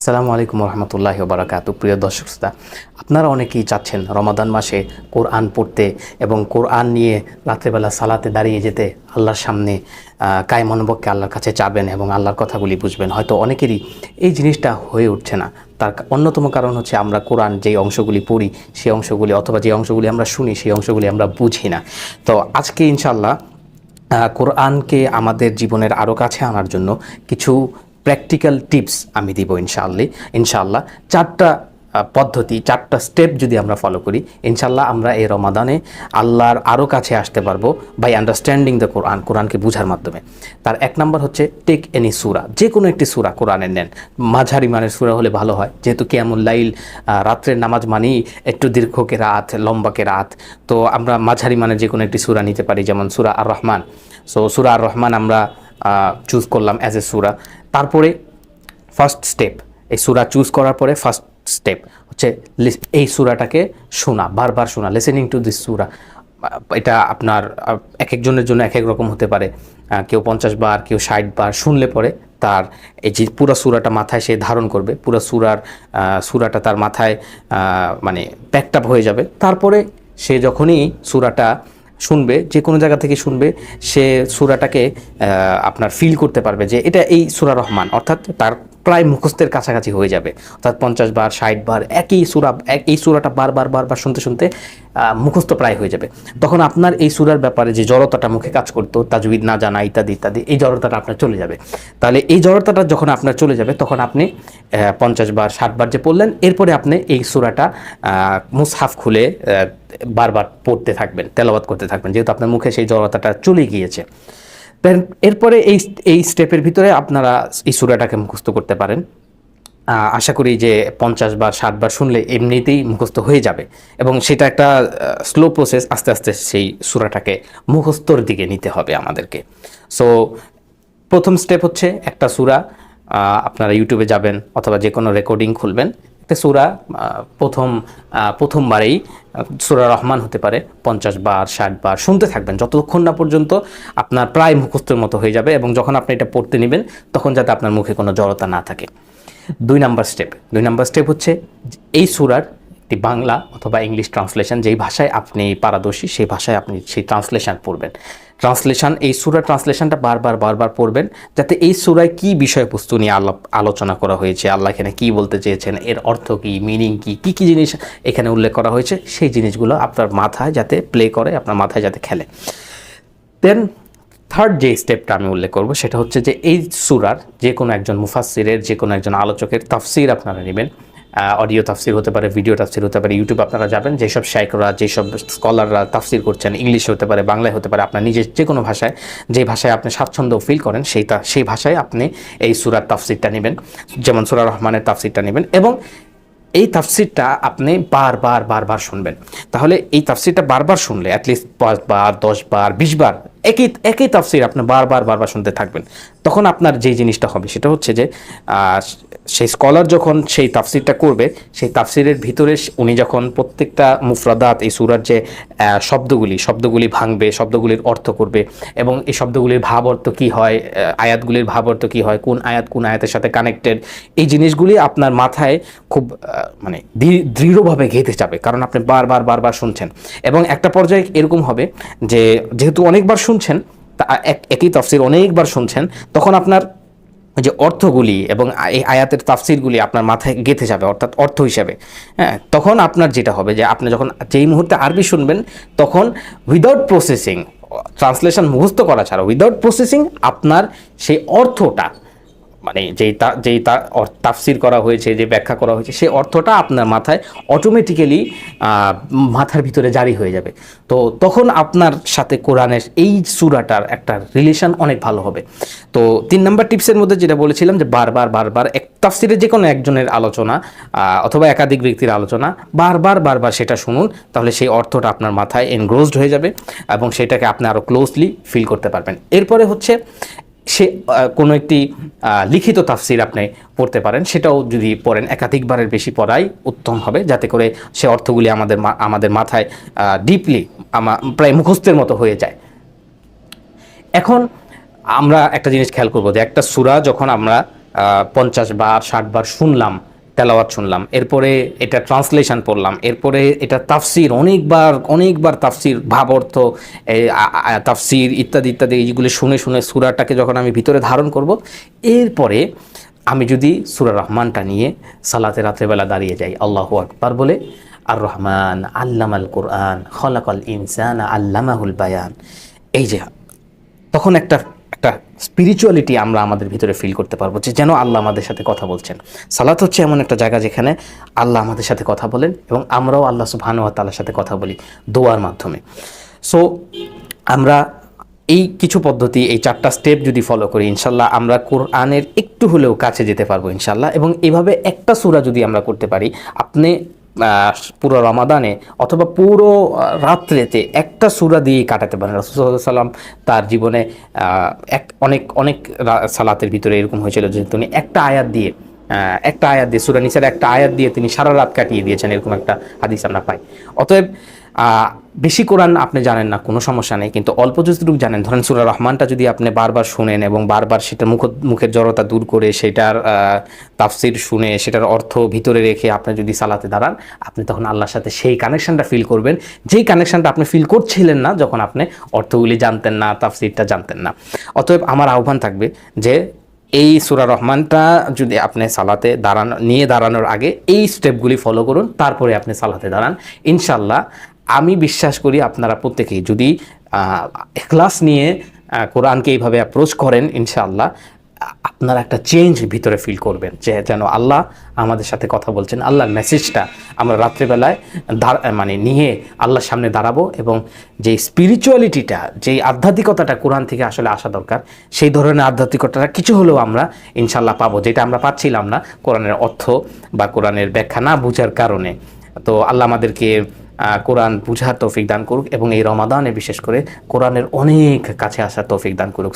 আসসালামু আলাইকুম রহমতুল্লাহি ওয়া বারাকাতুহু। প্রিয় দর্শক শ্রোতা, আপনারা অনেকেই চাচ্ছেন রমাদান মাসে কোরআন পড়তে এবং কোরআন নিয়ে রাত্রেবেলা সালাতে দাঁড়িয়ে যেতে, আল্লাহর সামনে কায়মনোবাক্যে আল্লাহর কাছে চাবেন এবং আল্লাহর কথাগুলি বুঝবেন। হয়তো অনেকেরই এই জিনিসটা হয়ে উঠছে না। তার অন্যতম কারণ হচ্ছে আমরা কোরআন যেই অংশগুলি পড়ি সেই অংশগুলি অথবা যে অংশগুলি আমরা শুনি সেই অংশগুলি আমরা বুঝি না। তো আজকে ইনশাআল্লাহ কোরআনকে আমাদের জীবনের আরও কাছে আনার জন্য কিছু প্র্যাকটিক্যাল টিপস আমি দিব ইনশাআল্লাহ। চারটা পদ্ধতি, চারটা স্টেপ যদি আমরা ফলো করি, ইনশাআল্লাহ আমরা এই রমাদানে আল্লাহর আরও কাছে আসতে পারবো বাই আন্ডারস্ট্যান্ডিং দ্য কোরআনকে বোঝার মাধ্যমে। তার এক নম্বর হচ্ছে টেক এনি সূরা, যে কোনো একটি সূরা কোরআনের নেন। মাঝারি মানের সূরা হলে ভালো হয়, যেহেতু কিয়ামুল লাইল রাত্রের নামাজ মানেই একটু দীর্ঘ কেরাত, লম্বা কেরাত। তো আমরা মাঝারি মানের যে কোনো একটি সূরা নিতে পারি, যেমন সূরা আর রহমান। সো সূরা আর রহমান আমরা চুজ করলাম অ্যাজ এ সূরা। তারপরে ফার্স্ট স্টেপ, এই সূরা চুজ করার পরে ফার্স্ট স্টেপ হচ্ছে এই সূরাটাকে শোনা, বারবার শোনা, লিসেনিং টু দিস সূরা। এটা আপনার এক একজনের জন্য এক এক রকম হতে পারে। কেউ 50 বার, কেউ 60 বার শুনলে পরে তার এই যে পুরো সূরাটা মাথায় সে ধারণ করবে, পুরো সূরাটা তার মাথায় মানে প্যাকড আপ হয়ে যাবে। তারপরে সে যখনই সূরাটা শুনবে, যে কোনো জায়গা থেকে শুনবে, সে সূরাটাকে আপনার ফিল করতে পারবে যে এটা এই সূরা রহমান, অর্থাৎ তার প্রায় মুখস্থের কাছাকাছি হয়ে যাবে। অর্থাৎ 50 বার 60 বার এই সূরাটা বারবার শুনতে শুনতে মুখস্থ প্রায় হয়ে যাবে। তখন আপনার এই সূরার ব্যাপারে যে জড়তাটা মুখে কাজ করতো, তাজউইদ না জানা ইত্যাদি ইত্যাদি, এই জড়তাটা আপনার চলে যাবে। তাহলে এই জড়তাটা যখন আপনার চলে যাবে, তখন আপনি 50 বার 60 বার যে পড়লেন, এরপরে আপনি এই সূরাটা মুসহাফ খুলে বারবার পড়তে থাকবেন, তেলাওয়াত করতে থাকবেন, যেহেতু আপনার মুখে সেই জড়তাটা চলে গিয়েছে। এরপরে এই স্টেপের ভিতরে আপনারা এই সূরাটাকে মুখস্থ করতে পারেন। আশা করি যে 50 বার 60 বার শুনলে এমনিতেই মুখস্থ হয়ে যাবে, এবং সেটা একটা স্লো প্রসেস। আস্তে আস্তে সেই সূরাটাকে মুখস্থর দিকে নিতে হবে আমাদেরকে। সো প্রথম স্টেপ হচ্ছে একটা সূরা আপনারা ইউটিউবে যাবেন অথবা যে কোনো রেকর্ডিং খুলবেন, একটা সূরা প্রথমবারেই সূরা রহমান হতে পারে 50 বার 60 বার শুনতে থাকবেন, যতক্ষণ না পর্যন্ত আপনার প্রায় মুখস্থের মতো হয়ে যাবে, এবং যখন আপনি এটা পড়তে নেবেন তখন যাতে আপনার মুখে কোনো জড়তা না থাকে। 2 নাম্বার স্টেপ হচ্ছে এই সূরার একটি বাংলা অথবা ইংলিশ ট্রান্সলেশন, যেই ভাষায় আপনি পারদর্শী সেই ভাষায় আপনি সেই ট্রান্সলেশন পড়বেন। এই সূরার ট্রান্সলেশনটা বারবার পড়বেন, যাতে এই সূরায় কী বিষয়বস্তু নিয়ে আলোচনা করা হয়েছে, আল্লাহ এখানে কী বলতে চেয়েছেন, এর অর্থ কী, মিনিং কী জিনিস এখানে উল্লেখ করা হয়েছে, সেই জিনিসগুলো আপনার মাথায় যাতে প্লে করে, আপনার মাথায় যাতে খেলে। দেন থার্ড যে স্টেপটা আমি উল্লেখ করব সেটা হচ্ছে যে এই সূরার যে কোনো একজন মুফাসসিরের, যে কোনো একজন আলোচকের তাফসির আপনারা নেবেন। অডিও তাফসির হতে পারে, ভিডিও তাফসির হতে পারে। ইউটিউব আপনারা যাবেন, যেসব শাইখরা, যেসব স্কলাররা তাফসির করছেন, ইংলিশে হতে পারে, বাংলায় হতে পারে, আপনার নিজের যে কোনো ভাষায়, যে ভাষায় আপনি স্বাচ্ছন্দ্য ফিল করেন সেই ভাষায় আপনি এই সূরার তাফসিরটা নেবেন। যেমন সূরা রহমানের তাফসিরটা নেবেন, এবং এই তাফসিরটা আপনি বারবার শুনবেন। তাহলে এই তাফসিরটা বারবার শুনলে, অ্যাটলিস্ট 5 বার 10 বার 20 বার একই তাফসির আপনি বারবার শুনতে থাকবেন, তখন আপনার যেই জিনিসটা হবে সেটা হচ্ছে যে সেই স্কলার যখন সেই তাফসিরটা করবে, সেই তাফসিরের ভিতরে উনি যখন প্রত্যেকটা মুফরাদাত, এই সূরার যে শব্দগুলি ভাঙবে, শব্দগুলির অর্থ করবে, এবং এই শব্দগুলির ভাব অর্থ কী হয়, আয়াতগুলির ভাব অর্থ কী হয়, কোন আয়াতের সাথে কানেক্টেড, এই জিনিসগুলি আপনার মাথায় খুব মানে দৃঢ়ভাবে গেঁথে যাবে, কারণ আপনি বারবার শুনছেন। এবং একটা পর্যায়ে এরকম হবে যে যেহেতু অনেকবার শুনছেন, একই তাফসির অনেকবার শুনছেন, তখন আপনার যে অর্থগুলি এবং এই আয়াতের তাফসিরগুলি আপনার মাথায় গেঁথে যাবে, অর্থাৎ অর্থ হিসাবে। হ্যাঁ, তখন আপনার যেটা হবে যে আপনি যখন যেই মুহূর্তে আরবি শুনবেন, তখন উইদাউট প্রসেসিং, ট্রান্সলেশন মুখস্থ করা ছাড়া, উইদাউট প্রসেসিং আপনার সেই অর্থটা, মানে যেই তাফসির করা হয়েছে, যে ব্যাখ্যা করা হয়েছে, সেই অর্থটা আপনার মাথায় অটোমেটিক্যালি মাথার ভিতরে জারি হয়ে যাবে। তো তখন আপনার সাথে কোরআনের এই সূরাটার একটা রিলেশন অনেক ভালো হবে। তো 3 নাম্বার টিপসের মধ্যে যেটা বলেছিলাম যে বারবার এক তাফসিরে যে কোনো একজনের আলোচনা অথবা একাধিক ব্যক্তির আলোচনা বারবার সেটা শুনুন, তাহলে সেই অর্থটা আপনার মাথায় এনগ্রোসড হয়ে যাবে, এবং সেটাকে আপনি আরও ক্লোজলি ফিল করতে পারবেন। এরপরে হচ্ছে সে কোনো একটি লিখিত তাফসির আপনি পড়তে পারেন, সেটাও যদি পড়েন একাধিকবারের বেশি পড়াই উত্তম হবে, যাতে করে সে অর্থগুলি আমাদের মাথায় ডিপলি প্রায় মুখস্থের মতো হয়ে যায়। এখন আমরা একটা জিনিস খেয়াল করব যে একটা সূরা যখন আমরা 50 বার 60 বার শুনলাম, তেলাওয়াত শুনলাম, এরপরে এটা ট্রান্সলেশন পড়লাম, এরপরে এটা তাফসির অনেকবার তাফসির, ভাব অর্থ, তাফসির ইত্যাদি ইত্যাদি এইগুলো শুনে শুনে সূরাটাকে যখন আমি ভিতরে ধারণ করব, এরপরে আমি যদি সূরা রহমানটা নিয়ে সালাতে রাত্রেবেলা দাঁড়িয়ে যাই আল্লাহু আকবার বলে, আর রহমান আল্লামাল কোরআন খলাকাল ইনসানা আল্লামাহুল বায়ান, এই যে তখন একটা একটা স্পিরিচুয়ালিটি আমরা আমাদের ভিতরে ফিল করতে পারবো, যে যেন আল্লাহ আমাদের সাথে কথা বলছেন। সালাত হচ্ছে এমন একটা জায়গা যেখানে আল্লাহ আমাদের সাথে কথা বলেন এবং আমরাও আল্লাহ সুবহানাহু ওয়া তাআলার সাথে কথা বলি দোয়ার মাধ্যমে। সো আমরা এই কিছু পদ্ধতি, এই 4টা স্টেপ যদি ফলো করি, ইনশাল্লাহ আমরা কোরআনের একটু হলেও কাছে যেতে পারবো ইনশাল্লাহ। এবং এভাবে একটা সূরা যদি আমরা করতে পারি, আপনি পুরো রমাদানে অথবা পুরো রাত্রেতে একটা সূরা দিয়েই কাটাতে পারেন। রাসূল সাল্লাল্লাহু আলাইহি ওয়াসাল্লাম তার জীবনে অনেক সালাতের ভিতরে এরকম হয়েছিল যে তিনি একটা আয়াত দিয়ে সূরা নিসার একটা আয়াত দিয়ে তিনি সারা রাত কাটিয়ে দিয়েছেন, এরকম একটা হাদিস আমরা পাই। অতএব বেশি কোরআন আপনি জানেন না কোনো সমস্যা নেই, কিন্তু অল্প যতটুকু জানেন, ধরেন সূরা রহমানটা যদি আপনি বারবার শুনেন এবং বারবার সেটা মুখের জড়তা দূর করে সেটার তাফসির শুনে সেটার অর্থ ভিতরে রেখে আপনি যদি সালাতে দাঁড়ান, আপনি তখন আল্লাহর সাথে সেই কানেকশনটা ফিল করবেন, যেই কানেকশনটা আপনি ফিল করছিলেন না যখন আপনি অর্থগুলি জানতেন না, তাফসিরটা জানতেন না। অতএব আমার আহ্বান থাকবে যে এই সূরা রহমানটা যদি আপনি সালাতে দাঁড়ানোর আগে এই স্টেপগুলি ফলো করুন, তারপরে আপনি সালাতে দাঁড়ান। ইনশাল্লাহ আমি বিশ্বাস করি আপনারা প্রত্যেকেই যদি ইখলাস নিয়ে কোরআনকে এইভাবে অ্যাপ্রোচ করেন, ইনশাআল্লাহ আপনারা একটা চেঞ্জ ভিতরে ফিল করবেন, যে যেন আল্লাহ আমাদের সাথে কথা বলছেন। আল্লাহর মেসেজটা আমরা রাত্রিবেলায় নিয়ে আল্লাহর সামনে দাঁড়াবো, এবং যেই স্পিরিচুয়ালিটিটা, যেই আধ্যাত্মিকতাটা কোরআন থেকে আসলে আসা দরকার, সেই ধরনের আধ্যাত্মিকতাটা কিছু হলেও আমরা ইনশাআল্লাহ পাবো, যেটা আমরা পাচ্ছিলাম না কোরআনের অর্থ বা কোরআনের ব্যাখ্যা না বোঝার কারণে। তো আল্লাহ আমাদেরকে কোরআন বুঝার তৌফিক দান করুক এবং এই রমাদানে বিশেষ করে কোরআনের অনেক কাছে আসার তৌফিক দান করুক।